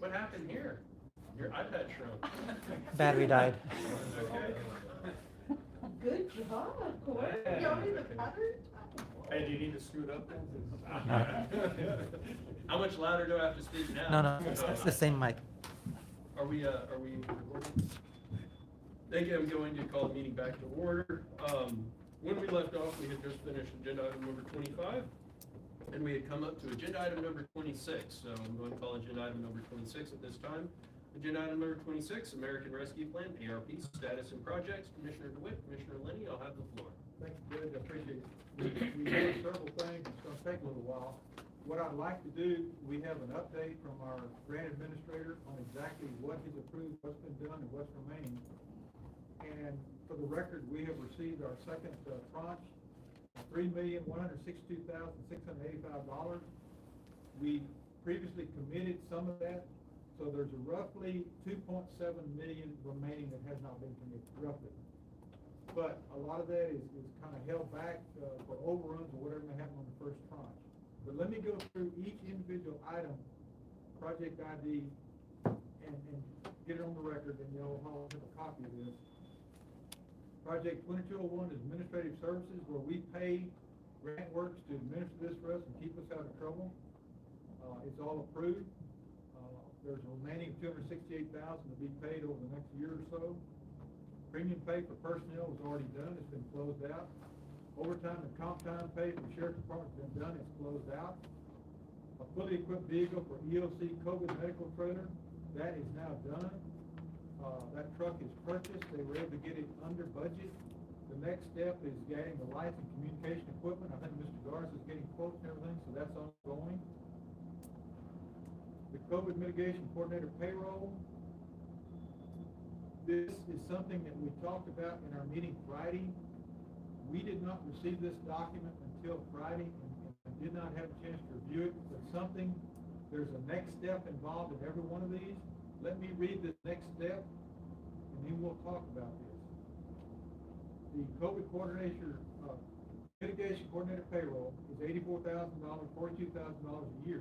What happened here? Your iPad shrunk. Battery died. Okay. Good job, Corey. You already the pattern? Hey, do you need to screw it up then? How much louder do I have to speak now? No, it's the same mic. Are we recording? Thank you. I'm going to call the meeting back to order. When we left off, we had just finished agenda item number 25, and we had come up to agenda item number 26. So I'm going to call agenda item number 26 at this time. Agenda item number 26, American Rescue Plan, ARP, status and projects. Commissioner DeWitt, Commissioner Lenny, I'll have the floor. Thank you, Judge, I appreciate it. We have several things, it's gonna take a little while. What I'd like to do, we have an update from our grant administrator on exactly what is approved, what's been done, and what's remaining. And for the record, we have received our second tranche, $3,162,685. We previously committed some of that, so there's a roughly $2.7 million remaining that has not been committed, roughly. But a lot of that is kind of held back for overruns or whatever may happen on the first tranche. But let me go through each individual item, project ID, and get it on the record, and you'll all have a copy of this. Project 2201 is administrative services, where we pay grant works to administer this for us and keep us out of trouble. It's all approved. There's a remaining $268,000 to be paid over the next year or so. Premium pay for personnel was already done, it's been closed out. Overtime and comp time pay for the sheriff's department has been done, it's closed out. A fully equipped vehicle for EOC COVID medical trailer, that is now done. That truck is purchased, they were able to get it under budget. The next step is getting the lights and communication equipment. I think Mr. Garza is getting quotes and everything, so that's ongoing. The COVID mitigation coordinator payroll. This is something that we talked about in our meeting Friday. We did not receive this document until Friday and did not have a chance to review it, but there's a next step involved in every one of these. Let me read this next step, and then we'll talk about this. The COVID coordinator, mitigation coordinator payroll is $84,000, $42,000 a year.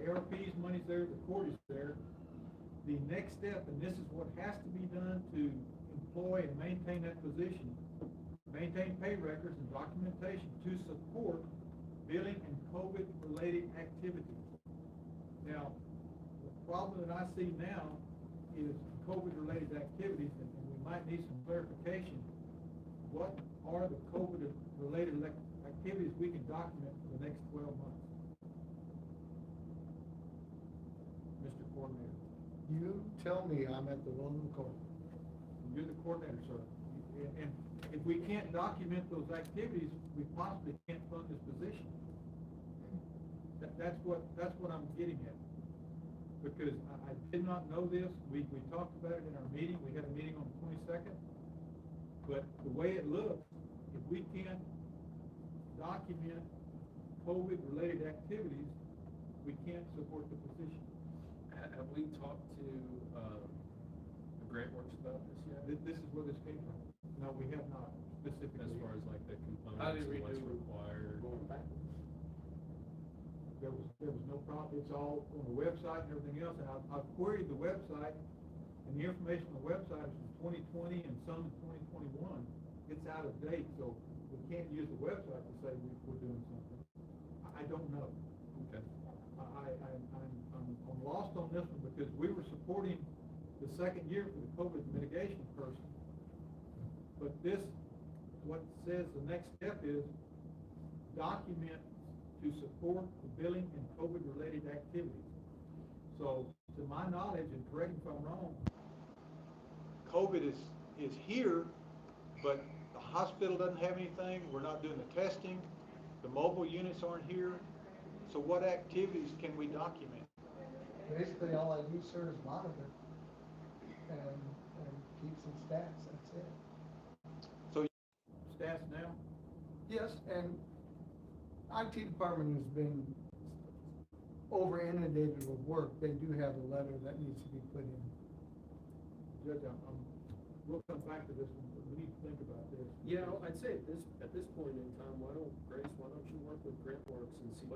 ARP's money's there, the court is there. The next step, and this is what has to be done to employ and maintain that position, maintain pay records and documentation to support billing and COVID-related activities. Now, the problem that I see now is COVID-related activities, and we might need some clarification. What are the COVID-related activities we can document for the next 12 months? Mr. Coordinator. You tell me I'm at the wrong court. You're the coordinator, sir. And if we can't document those activities, we possibly can't fund this position. That's what I'm getting at. Because I did not know this. We talked about it in our meeting. We had a meeting on the 22nd. But the way it looks, if we can't document COVID-related activities, we can't support the position. Have we talked to the grant works about this yet? This is where this came from. No, we have not specifically. As far as like the How components did we and what's do required. going back? There was no problem. It's all on the website and everything else. And I've queried the website, and the information on the website is from 2020 and some in 2021. It's out of date, so we can't use the website to say we're doing something. I don't know. Okay. I'm lost on this one because we were supporting the second year for the COVID mitigation person. But this, what says the next step is document to support the billing and COVID-related activities. So, to my knowledge, and correct me if I'm wrong, COVID is here, but the hospital doesn't have anything. We're not doing the testing. The mobile units aren't here. So what activities can we document? Basically, all I do, sir, is monitor and keep some stats, that's it. So stats now? Yes, and IT department has been over inundated with work. They do have a letter that needs to be put in. Judge, we'll come back to this one, but we need to think about this. Yeah, I'd say at this point in time, Grace, why don't you work with grant works quotes and see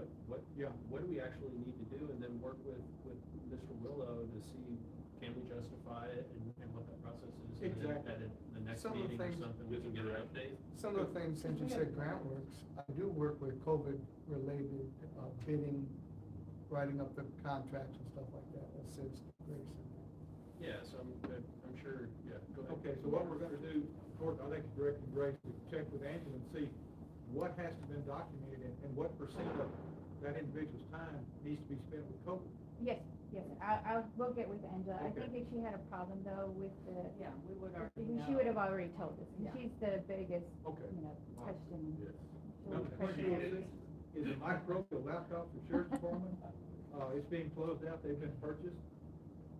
Yeah. what do we actually need to do, and then work with Mr. Willow to see, can we justify it and what that process is. And then Exactly. at the next Some of the meeting or things- something, we can get an update. Some of the things, since you said grant works, I do work with COVID-related bidding, writing up the contracts and stuff like that, assists Grayson. Yeah, so I'm sure, yeah, go ahead. Okay, so what we're gonna do, of course, I think it's directing Grace to check with Angela and see what has to be documented and what percent of that individual's time needs to be spent with COVID. Yes, yes, I'll, we'll get with Angela. I Okay. think if she had a problem though with the, Yeah, we would she would have already told us. And Yeah. she's the biggest, Okay. you know, question. Now, the question is a microbial laptop for sheriff's department, it's being closed out, they've been purchased.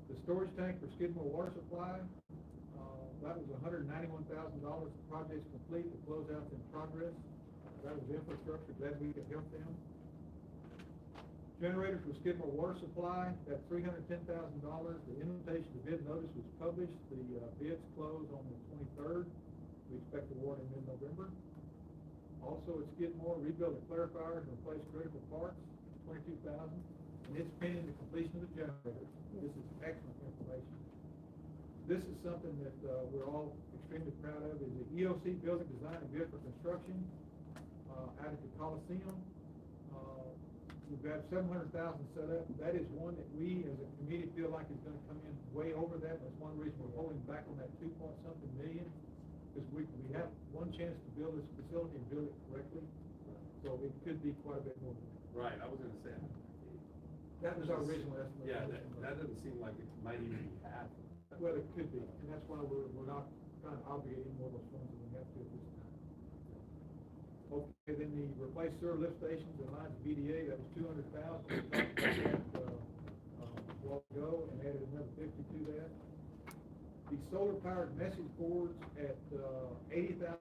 The storage tank for Skidmore water supply, that was $191,000, the project's complete, the closeout's in progress. That was infrastructure, glad we could help them. Generator for Skidmore water supply, that's $310,000, the invitation to bid notice was published, the bids close on the 23rd. We expect award in mid-November. Also at Skidmore, rebuild the clarifiers and replace critical parts, $22,000, and it's pending the completion of the generator. This is excellent information. This is something that, we're all extremely proud of, is the EOC building design and bid for construction, out at the Coliseum. We've got 700,000 set up. That is one that we, as a committee, feel like is gonna come in way over that. That's one reason we're holding back on that 2-point-something million. Because we have one chance to build this facility and build it correctly, so it could be quite a bit more than that. Right, I was gonna say. That was our original estimate. Yeah, that doesn't seem like it might even be half. Well, it could be, and that's why we're not trying to obligate any more of those funds than we have to at this time. Okay, then the replace sewer lift stations and lines of BDA, that was $200,000. We talked about that, a while ago, and added another 50 to that. The solar powered message boards at $80,000.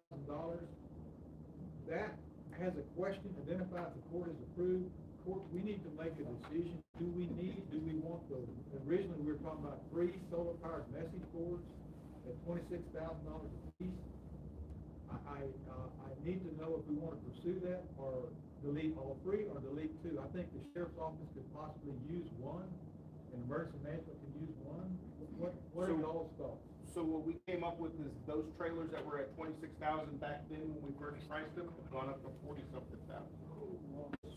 That has a question identified, the court has approved. Court, we need to make a decision. Do we want those? Originally, we were talking about 3 solar powered message boards at $26,000 a piece. I need to know if we want to pursue that or delete all 3 or delete 2. I think the sheriff's office could possibly use 1 and emergency management can use 1. What are y'all's thoughts? So what we came up with is those trailers that were at 26,000 back then when we first priced them, have gone up to 40-something thousand.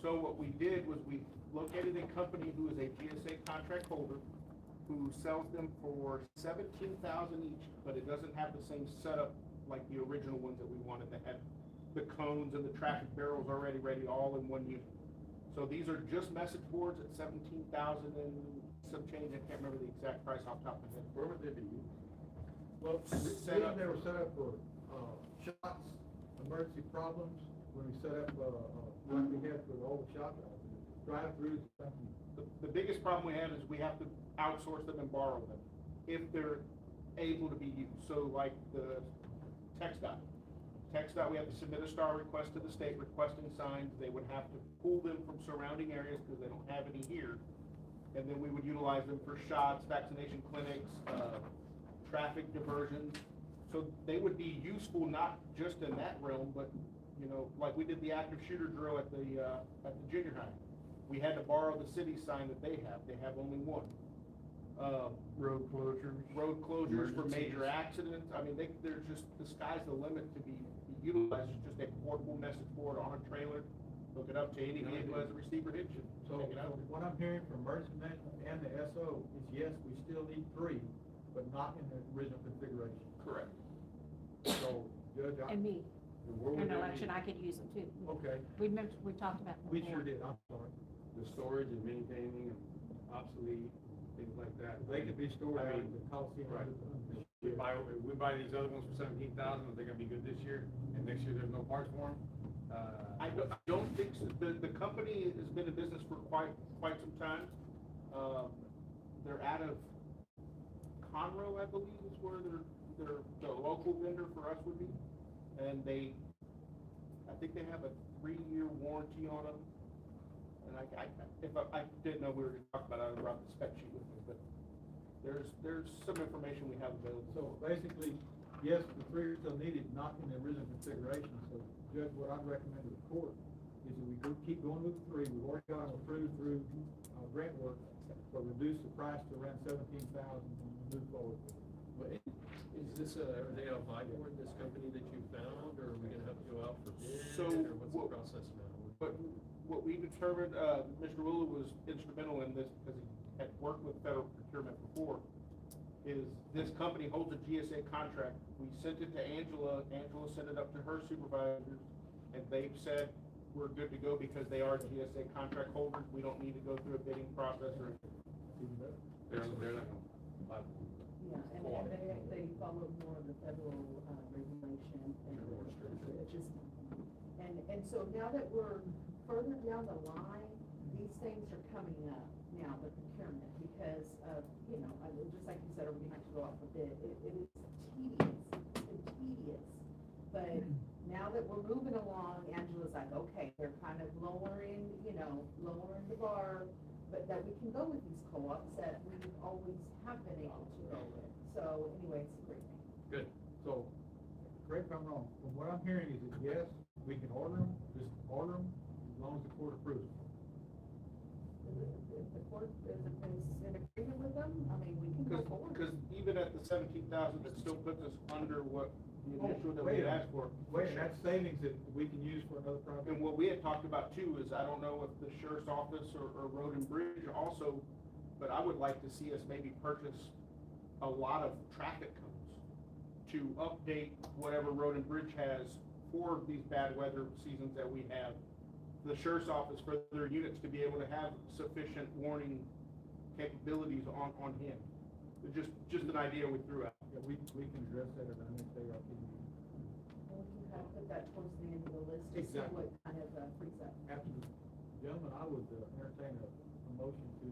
So what we did was we located a company who is a GSA contract holder, who sells them for $17,000 each, but it doesn't have the same setup like the original ones that we wanted to have. The cones and the traffic barrels already ready, all in one unit. So these are just message boards at $17,000 and some change. I can't remember the exact price off the top of my head. Where would they be used? Well, Set up they were for- set up for shots, emergency problems, when we set up, like we had for all the shop drive-throughs. The biggest problem we have is we have to outsource them and borrow them if they're able to be used. So like the TxDOT, we have to submit a STAR request to the state requesting signs. They would have to pull them from surrounding areas because they don't have any here. And then we would utilize them for shots, vaccination clinics, traffic diversions. So they would be useful not just in that realm, but, you know, like we did the active shooter drill at the junior high. We had to borrow the city sign that they have. They have only one. Road closures. Road closures for major Emergencies. accidents. I mean, they're just, the sky's the limit to be utilized. It's just a portable message board on a trailer. Hook it up to any vehicle as a receiver hitch and So take it out. what I'm hearing from emergency management and the SO is yes, we still need 3, but not in the original configuration. Correct. So, Judge, And me, And where would in they an election, be? I could use them too. okay, We talked about. we before. sure did, I'm sorry. The storage and maintaining and obsolete, things like that. They could be stored I out mean, in the Coliseum. right. We buy these other ones for 17,000, are they gonna be good this year? And next year there's no parts for them? I don't think so. The company has been in business for quite some time. They're out of Conroe, I believe, is where the local vendor for us would be. And I think they have a 3-year warranty on them. And if I didn't know we were gonna talk about it, I would brought the spec sheet with me, but there's some information we have available. So basically, yes, the 3 are still needed, not in the original configuration. So Judge, what I'd recommend to the court is that we keep going with the three, we've already got them approved through, grant work, but reduce the price to around 17,000 and move forward. But is this, are they a viable in this company that you found, or are we gonna have to go out for bid, So, or what's what- the process now? But what we determined, Mr. Willa was instrumental in this because he had worked with federal procurement before, is this company holds a GSA contract. We sent it to Angela, Angela sent it up to her supervisors, and they've said, we're good to go because they are GSA contract holders. We don't need to go through a bidding process or. They're not gonna. Yeah, and they follow more of the federal, regulation and They're more stringent. it's just, and so now that we're further down the line, these things are coming up now, the procurement, because of, you know, I mean, just like you said, are we gonna have to go out for bid? It is tedious, but now that we're moving along, Angela's like, okay, they're kind of lowering the bar, but that we can go with these co-ops that we always have been able to go with. So anyway, it's a great thing. Good. So, correct if I'm wrong, from what I'm hearing is that yes, we can order them, just order them, as long as the court approves them. If the court is in agreement with them, I mean, we can go forward. Because even at the 17,000, that still puts us under what the initial that wait we a asked for. Wait, and that's savings that we can use for another project. And what we had talked about too is, I don't know if the sheriff's office or road and bridge also, but I would like to see us maybe purchase a lot of traffic cones to update whatever road and bridge has for these bad weather seasons that we have. The sheriff's office for their units to be able to have sufficient warning capabilities on hand. Just an idea we threw out. Yeah, we can address that at our next ARP meeting. And we can kind of put that towards the end of the list, to see Exactly. what kind of frees up. Absolutely. Gentlemen, I would entertain a motion to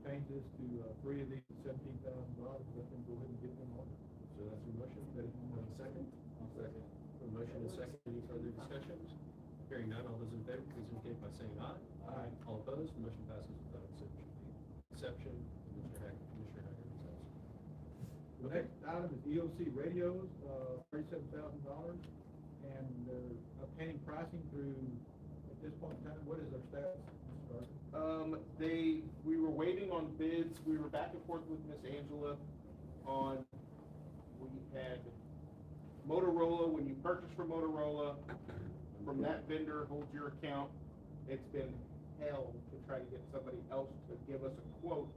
change this to three of these $17,000, let them go ahead and get them ordered. So that's your motion, have a second? I'll second. A motion and a second, any further discussions? Hearing none, all those in favor, please indicate by saying aye. Aye. All opposed, motion passes without exception. Commissioner Hager votes yes. The next item is EOC radios, $37,000, and they're obtaining pricing through, at this point in time, what is their status, Mr. Carter? We were waiting on bids, we were back and forth with Miss Angela on, we had Motorola, when you purchase from Motorola, from that vendor holds your account, it's been hell to try to get somebody else to give us a quote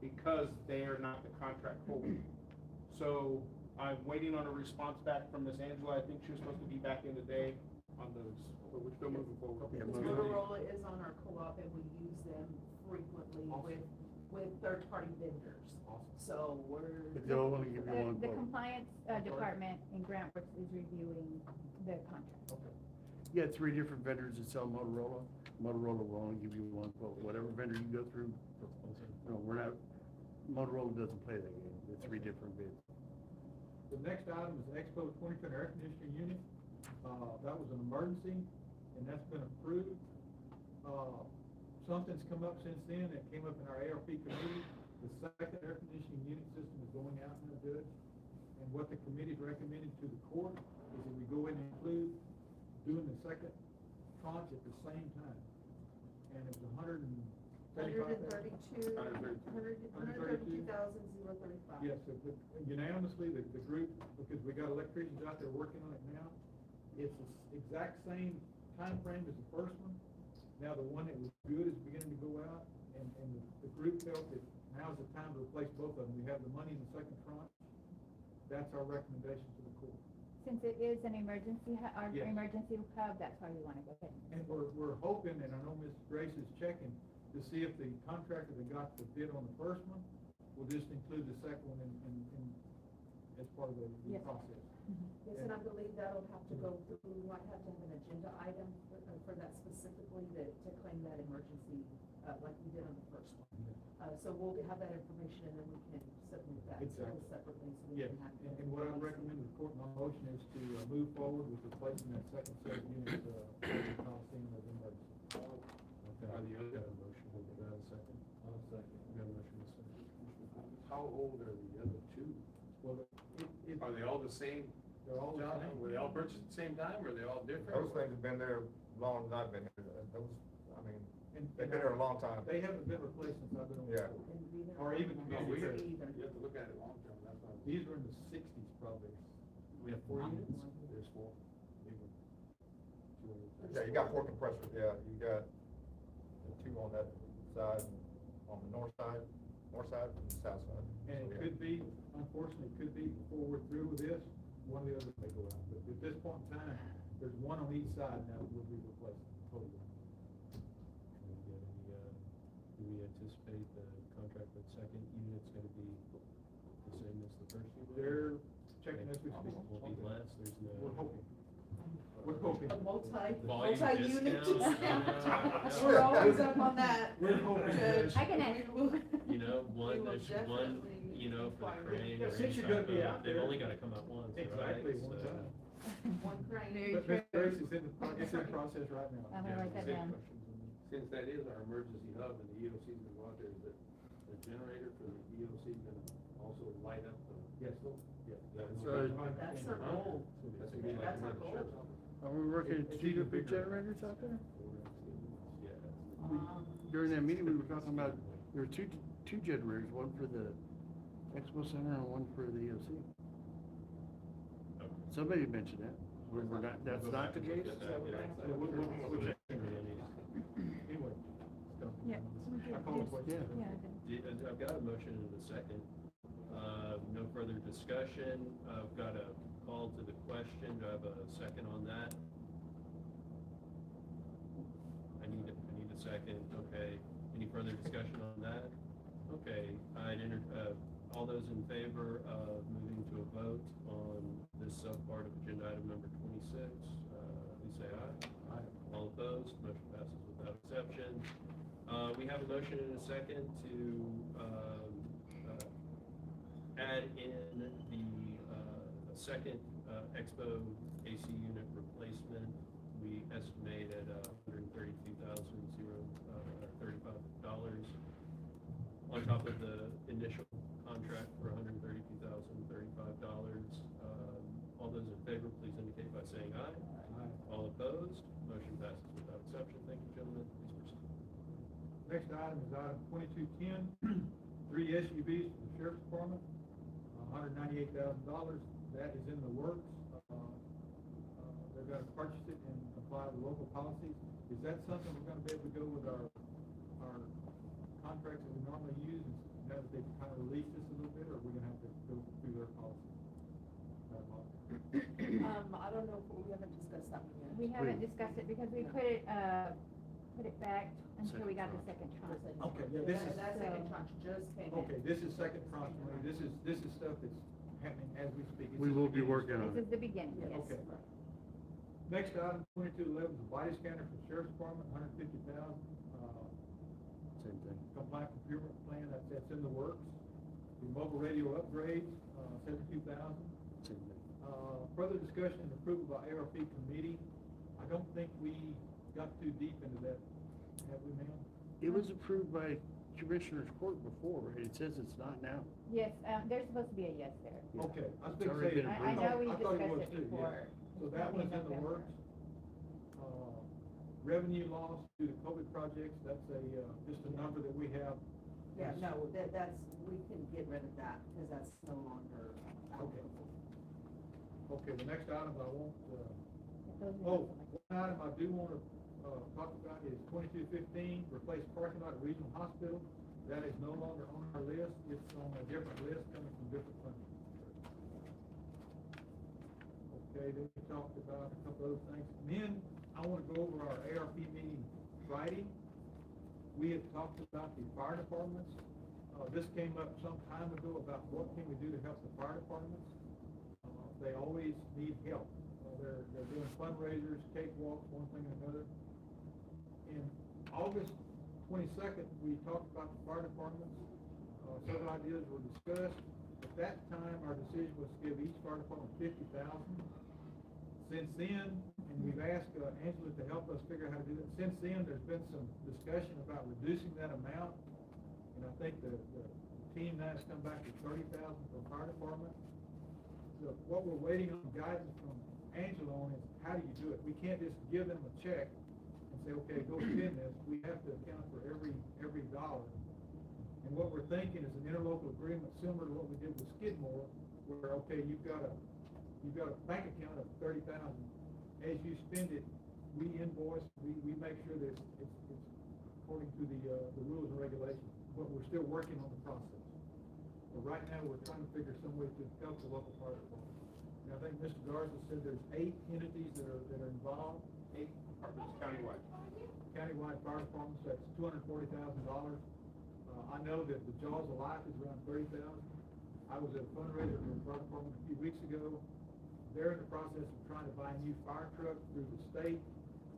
because they are not the contract holder. So I'm waiting on a response back from Miss Angela, I think she was supposed to be back in today on those, but we're still moving forward. Because Motorola is on our co-op and we use them frequently with third-party vendors. So we're. But they'll only give you one The quote. compliance department in GrantWorks is reviewing the contract. You got three different vendors that sell Motorola. Motorola will only give you one quote. Whatever vendor you go through, no, we're not, Motorola doesn't play that game. They're three different bids. The next item is Expo 2010 air conditioning unit. That was an emergency, and that's been approved. Something's come up since then, it came up in our ARP committee. The second air conditioning unit system is going out now, Judge. And what the committee's recommended to the court is that we go in and include doing the second tranche at the same time. And it was $132,035. Yes, so unanimously, the group, because we got electricians out there working on it now, it's the exact same time frame as the first one. Now, the one that was good is beginning to go out, and the group felt that now's the time to replace both of them. We have the money in the second tranche. That's our recommendation to the court. Since it is an emergency, our Yes. emergency hub, that's why we want to go ahead. And we're hoping, and I know Ms. Grace is checking, to see if the contractor that got the bid on the first one will just include the second one in as part of the Yes. process. Yes, and I believe that'll have to go through, we might have to have an agenda item for that specifically to claim that emergency, like we did on the first one. So we'll have that information and then we can submit that Exactly. separately, so we Yes, can have. and what I recommend to the court, my motion is to move forward with replacing that second set of units, Coliseum as emergency. Okay, the other got a motion, we got a second? I'll second. We got a motion and a second. How old are the other two? Well, Are they all the same they're all the time? same. Were they all purchased at the same time, or are they all different? Those things have been there long as I've been here, those, I mean, And- they've been here a long time. They haven't been replaced since I've been on the Yeah. board. And we don't- Or even No, community we service. either. You have to look at it long term, that's not. These are in the sixties probably. We have 4 units? There's four. Yeah, you got 4 compressors, yeah, you got the 2 on that side, on the north side and the south side. And So, it yeah. could be, unfortunately, it could be before we're through with this, one of the others may go out. But at this point in time, there's one on each side now that will be replaced totally. Do we anticipate the contract with second unit's gonna be the same as the first unit? They're checking as we speak. Will be less, there's no. We're hoping. We're hoping. A Volume multi-unit discounts? discount. We're always up on that. We're hoping. Judge. I can ask. You know, one, We will there's one, definitely you know, for the inquire. crane Yeah, or since any you're gonna type be of- out they've there- only gotta come out once, right? Exactly, one So- time. One crane. Very But true. Ms. Grace is in the, it's in process right now. I'm gonna write that down. Since that is our emergency hub and the EOC's gonna go out there, is that the generator for the EOC gonna also light up the? Yes. Yeah. That's our goal. That's gonna be like That's our another goal. sheriff's office. Are we working It's 2 even different bigger. generators out there? Yeah. During that meeting, we were talking about, there were two generators, one for the Expo Center and one for the EOC. Somebody mentioned that. We're not, that's not the case? Anyway. so, Yeah. I call the question. Yeah. I've got a motion and a second. No further discussion. I've got a call to the question. Do I have a second on that? I need a second. Okay. Any further discussion on that? Okay. All those in favor of moving to a vote on this subpart of agenda item number 26, please say aye. Aye. All opposed? Motion passes without exception. We have a motion and a second to add in the second Expo AC unit replacement. We estimate at $132,035 on top of the initial contract for $132,035. All those in favor, please indicate by saying aye. Aye. All opposed? Motion passes without exception. Thank you, gentlemen. Please proceed. Next item is item 2210, 3 SUVs for the sheriff's department, $198,000. That is in the works. They're gonna purchase it and apply the local policies. Is that something we're gonna be able to go with our contracts that we normally use, now that they've kind of released this a little bit, or are we gonna have to go through their policy? I don't know, we haven't discussed that one yet. We haven't discussed it because we put it back until we got the second tranche. Okay, yeah, this is, That second tranche just came in. okay, this is second tranche money. This is stuff that's happening as we speak. It's We just will be beginning. working on This it. is the beginning, Yeah, yes. Okay. Next item, 2211, is a body scanner for the sheriff's department, $150,000. Same thing. Compliant procurement plan, that's in the works. The mobile radio upgrades, $72,000. Same thing. Further discussion and approval by ARP committee. I don't think we got too deep into that, have we, ma'am? It was approved by Commissioner's Court before, right? It says it's not now. Yes, there's supposed to be a yes there. Yeah. Okay, I was It's gonna already say. been I know we I thought discussed was it too, yeah. before. So It's that gonna be one's in the November. works. Revenue loss due to COVID projects, that's just a number that we have. Yeah, no, that's, we can get rid of that, because that's no longer. Okay. Okay, the next item I want, Those are- one item I do want to, talk about is 2215, replace parking lot at Regional Hospital. That is no longer on our list, it's on a different list coming from different funding. Okay, then we talked about a couple other things. Then, I want to go over our ARP meeting Friday. We had talked about the fire departments. This came up some time ago about what can we do to help the fire departments. They always need help. They're doing fundraisers, cakewalks, one thing or another. In August 22nd, we talked about the fire departments. Several ideas were discussed. At that time, our decision was to give each fire department $50,000. Since then, and we've asked Angela to help us figure out how to do that. Since then, there's been some discussion about reducing that amount. And I think the team now has come back to $30,000 for the fire department. What we're waiting on guidance from Angela on is how do you do it? We can't just give them a check and say, okay, go spend this, we have to account for every dollar. And what we're thinking is an interlocal agreement similar to what we did with Skidmore, where, okay, you've got a bank account of 30,000. As you spend it, we invoice, we make sure that it's according to the rules and regulations, but we're still working on the process. But right now, we're trying to figure some way to help the local fire department. And I think Mr. Garza said there's 8 entities that are involved. 8 departments countywide. Countywide fire departments, that's $240,000. I know that the Jaws of Life is around 30,000. I was at a fundraiser for the fire department a few weeks ago. They're in the process of trying to buy a new fire truck through the state.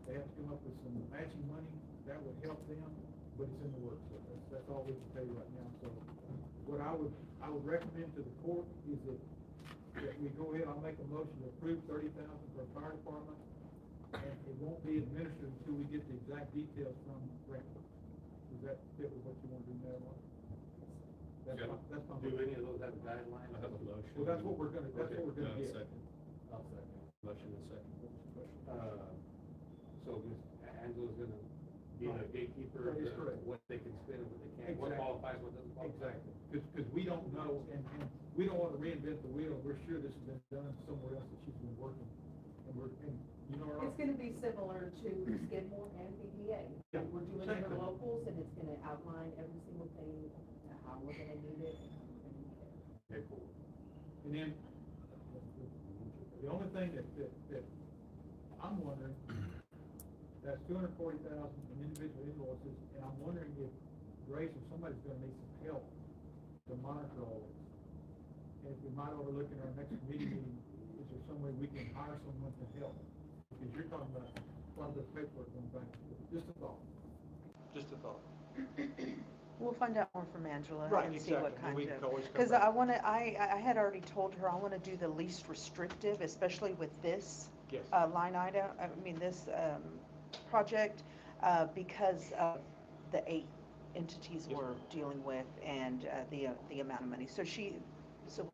They have to come up with some matching money that would help them, but it's in the works. So that's all we can tell you right now. So what I would recommend to the court is that we go ahead, I'll make a motion to approve 30,000 for a fire department, and it won't be administered until we get the exact details from Grant. Does that fit with what you want to do now, Mark? That's my Do motion. any of those have a guideline? I have a motion. Well, that's what we're gonna get. Second. I'll second. Motion and second. So Ms. Angela's gonna be the gatekeeper That is of correct. what they can spend and what they can't, what Exactly. qualifies, what doesn't qualify. Exactly, because we don't know, and we don't want to reinvent the wheel. We're sure this has been done somewhere else that she's been working. And you know, It's gonna be similar to Skidmore and BDA. Yeah, We're doing same thing. interlocals, and it's gonna outline every single thing, how we're gonna need it, and how we're gonna need it. Okay, cool. And then, the only thing that I'm wondering, that's $240,000 in individual invoices, and I'm wondering if Grace or somebody's gonna need some help to monitor all this. And if we might overlook in our next committee meeting, is there some way we can hire someone to help? Because you're talking about a lot of the paperwork going back, just a thought. Just a thought. We'll find out more from Angela Right, and see what exactly. kind We can of, always come because back. I had already told her I want to do the least restrictive, especially with this Yes. line item, this project, because of the 8 entities Yes. we're dealing with and the amount of money. So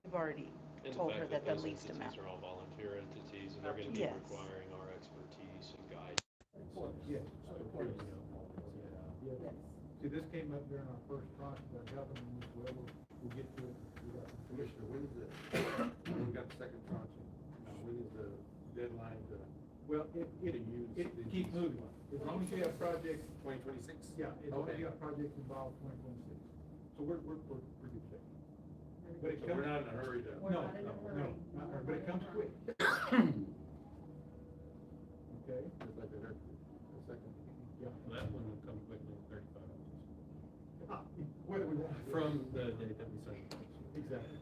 we've already And told the her fact that the those least entities amount. are all volunteer entities, and they're gonna be Yes. requiring our expertise and guidance. Yes. Yes. See, this came up during our first tranche, about helping them as well. We'll get to it. Commissioner, when is we got the second tranche, when is the deadline to Well, it use keeps moving. As long as you have projects, 2026? yeah, as long as Okay. you have projects involved, 2026. So we're pretty good. But it So we're comes, not in a hurry to. We're not in a hurry. not in a hurry, but it comes quick. Okay, Just like the second. yeah. Well, that one will come quickly in 35 hours. Whether we want. From the date that we signed. Exactly.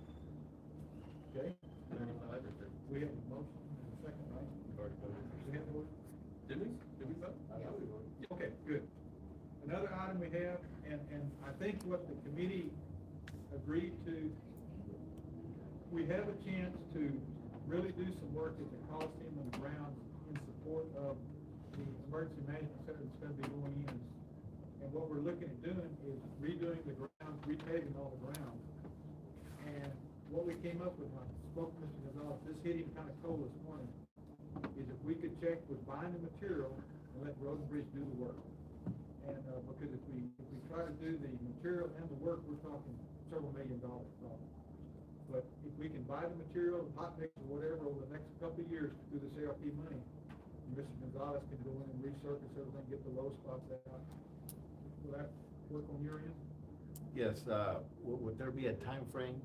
Okay, 95 or 30. we have a motion and a second, right? We've already voted. Did we? Did we vote? I know we voted. Okay, good. Another item we have, and I think what the committee agreed to, we have a chance to really do some work at the Coliseum and the grounds in support of the emergency management center that's gonna be going in. And what we're looking at doing is redoing the grounds, repaving all the grounds. And what we came up with, when I spoke to Mr. Gonzalez, this hit him kind of cold this morning, is if we could check with buying the material and let Road and Bridge do the work. And, because if we try to do the material and the work, we're talking several $1 million probably. But if we can buy the material, hot mix or whatever, over the next couple of years through this ARP money, Mr. Gonzalez can go in and resurface everything, get the low spots out. Will that work on your end? Yes, would there be a time frame?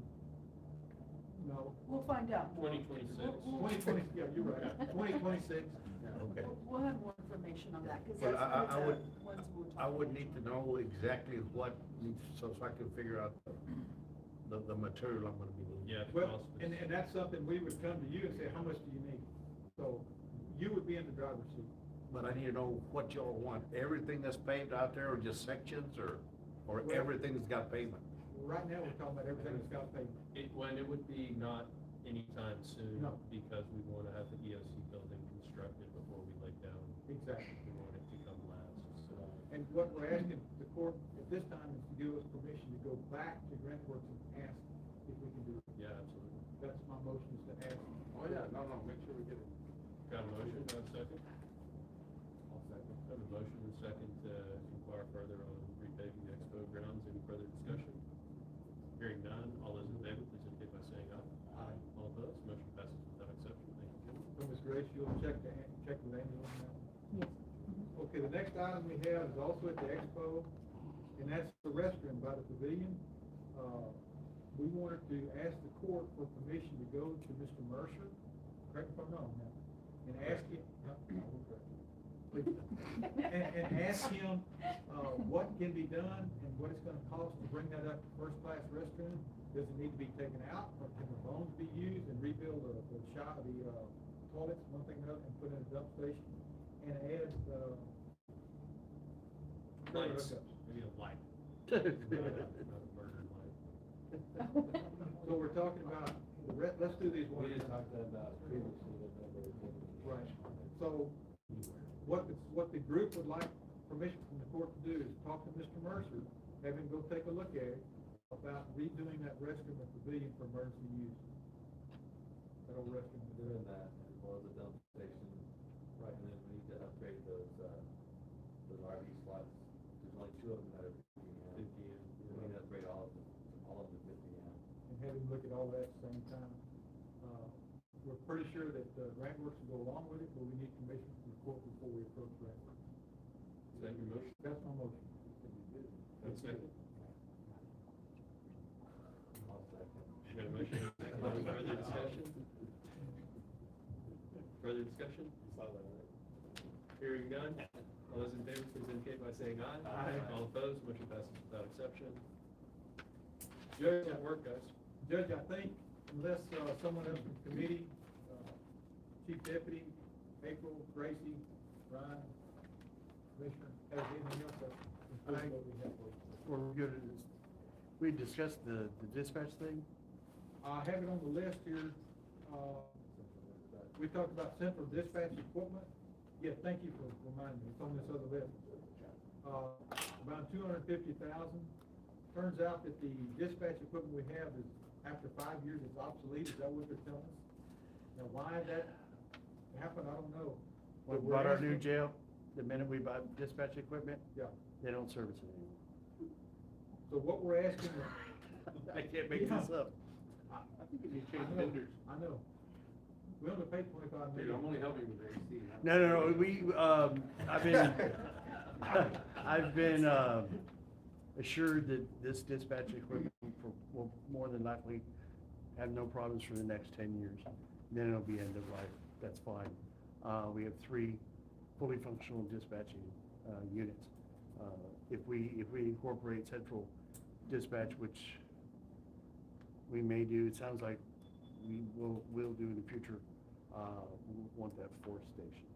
No. We'll find out more. 2026. 2020, yeah, you're right, 2026. Okay. We'll have more information on that, because Well, that's I the would- ones we're talking I would about. need to know exactly what, so I can figure out the material I'm gonna be needing. Yeah. the Well, cost was- and that's something we would come to you and say, how much do you need? So you would be in the driver's seat. But I need to know what y'all want, everything that's paved out there, or just sections, or Well- everything's got pavement? Right now, we're talking about everything that's got pavement. When it would be not anytime soon, No. because we want to have the EOC building constructed before we lay down. Exactly. We want it to come last, so. And what we're asking the court at this time is to give us permission to go back to Grant Works and ask if we can do it. Yeah, absolutely. That's my motion, is to ask. Oh, yeah, no, make sure we get it. Got a motion, got a second? I'll second. I have a motion and a second to inquire further on repaving the expo grounds. Any further discussion? Hearing none, all those in favor, please indicate by saying aye. Aye. All opposed, motion passes without exception. Thank you, Jim. So, Ms. Grace, you'll check with Andy on that? Yes. Okay, the next item we have is also at the expo, and that's the restroom by the pavilion. We wanted to ask the court for permission to go to Mr. Mercer, correct me if I'm wrong now, and ask him, and ask him, what can be done and what it's gonna cost to bring that up to first-class restroom. Does it need to be taken out, or can the bones be used and rebuild the toilets, one thing or another, and put in a dump station, and add, Lights, hookups? maybe a light. Not a murder light. So we're talking about, let's do these one We at a just time. talked about previously that number. Right. So what the group would like permission from the court to do is talk to Mr. Mercer, have him go take a look at it, about redoing that restroom at Pavilion for emergency use. That old restroom. Doing that, as well as the dump station. Right. And then we need to upgrade those RV slots. There's only 2 of them that are 50 amp. We need to upgrade all of them to 50 amp. And have him look at all that at the same time. We're pretty sure that Grant Works will go along with it, but we need permission from the court before we approach Grant Works. Is that your motion? That's my motion. One second. I'll second. You got a motion and a second. Any further discussion? Further discussion? Hearing none. All those in favor, please indicate by saying aye. Aye. All opposed, motion passes without exception. Judge, at work, guys. Judge, I think unless someone else from the committee, Chief Deputy, April, Gracie, Ryan, Commissioner, has anything else that includes what we have for you. We're good at this. We discussed the dispatch thing. I have it on the list here. We talked about central dispatch equipment. Yeah, thank you for reminding me. It's on this other list. About $250,000. Turns out that the dispatch equipment we have is, after 5 years, is obsolete. Is that what they're telling us? Now, why that happened, I don't know. We But we're bought our new asking- jail, the minute we buy dispatch equipment, Yeah. they don't service it anymore. So what we're asking. I can't make this up. I think if you change I know, vendors. I know. We only paid $25 Dude, million. I'm only helping with the AC. No, we, I've been assured that this dispatch equipment will more than likely have no problems for the next 10 years. Then it'll be end of life. That's fine. We have 3 fully functional dispatching units. If we incorporate central dispatch, which we may do, it sounds like we'll do in the future, we'll want that 4th station.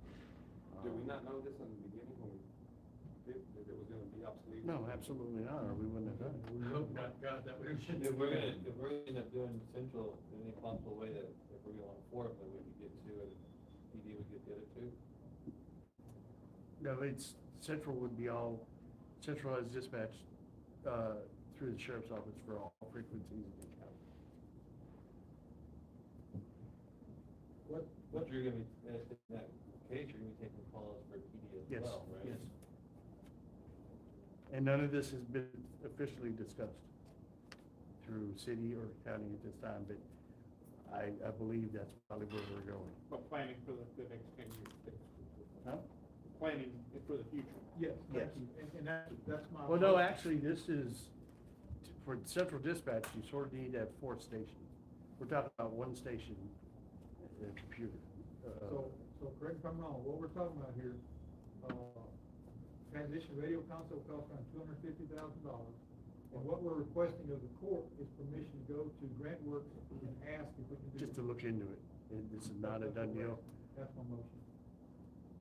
Did we not know this in the beginning when we did, that it was gonna be obsolete? No, absolutely not, or we wouldn't have done it. We hope not, God, that we should. If we're gonna end up doing central in any possible way that if we're going for it, then we could get 2 and PD would get the other 2. No, central would be all centralized dispatch through the sheriff's office for all frequencies in the county. But you're gonna be, in that case, you're gonna be taking calls for PD as Yes, well, right? yes. And none of this has been officially discussed through city or county at this time, but I believe that's probably where we're going. But planning for the next 10 years. Huh? Planning for the future. Yes, thank Yes. you. And that's my. Well, no, actually, this is, for central dispatch, you sort of need to have 4 stations. We're talking about 1 station, a computer. So correct if I'm wrong, what we're talking about here, transition radio console costs around $250,000. And what we're requesting of the court is permission to go to Grant Works and ask if we can do. Just to look into it. This is not a done deal. That's my motion.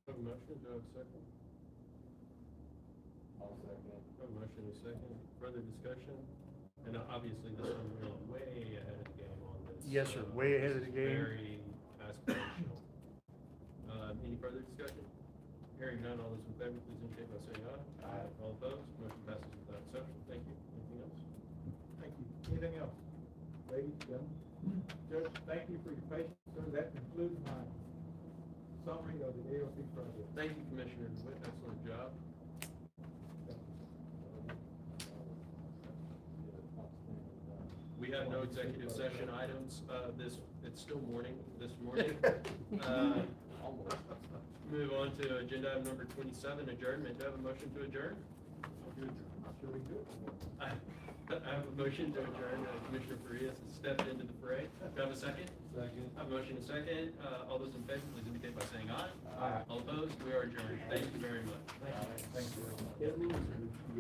Have a motion, do I have a second? I'll second. Have a motion and a second. Further discussion? And obviously, this one, we're way ahead of the game on this. Yes, sir, way ahead of the game. Very aspirational. Any further discussion? Hearing none, all those in favor, please indicate by saying aye. Aye. All opposed, motion passes without exception. Thank you. Anything else? Thank you. Anything else? Ladies, gentlemen? Judge, thank you for your patience, sir. That concludes my summary of the AOC project. Thank you, Commissioner DeWitt, excellent job. We have no executive session items, it's still morning, this morning. Move on to agenda item number 27, adjournment. Do I have a motion to adjourn? I have a motion to adjourn. Commissioner Farias has stepped into the fray. Do I have a second? Second. I have a motion and a second. All those in favor, please indicate by saying aye. Aye. All opposed, we are adjourned. Thank you very much. Thank you.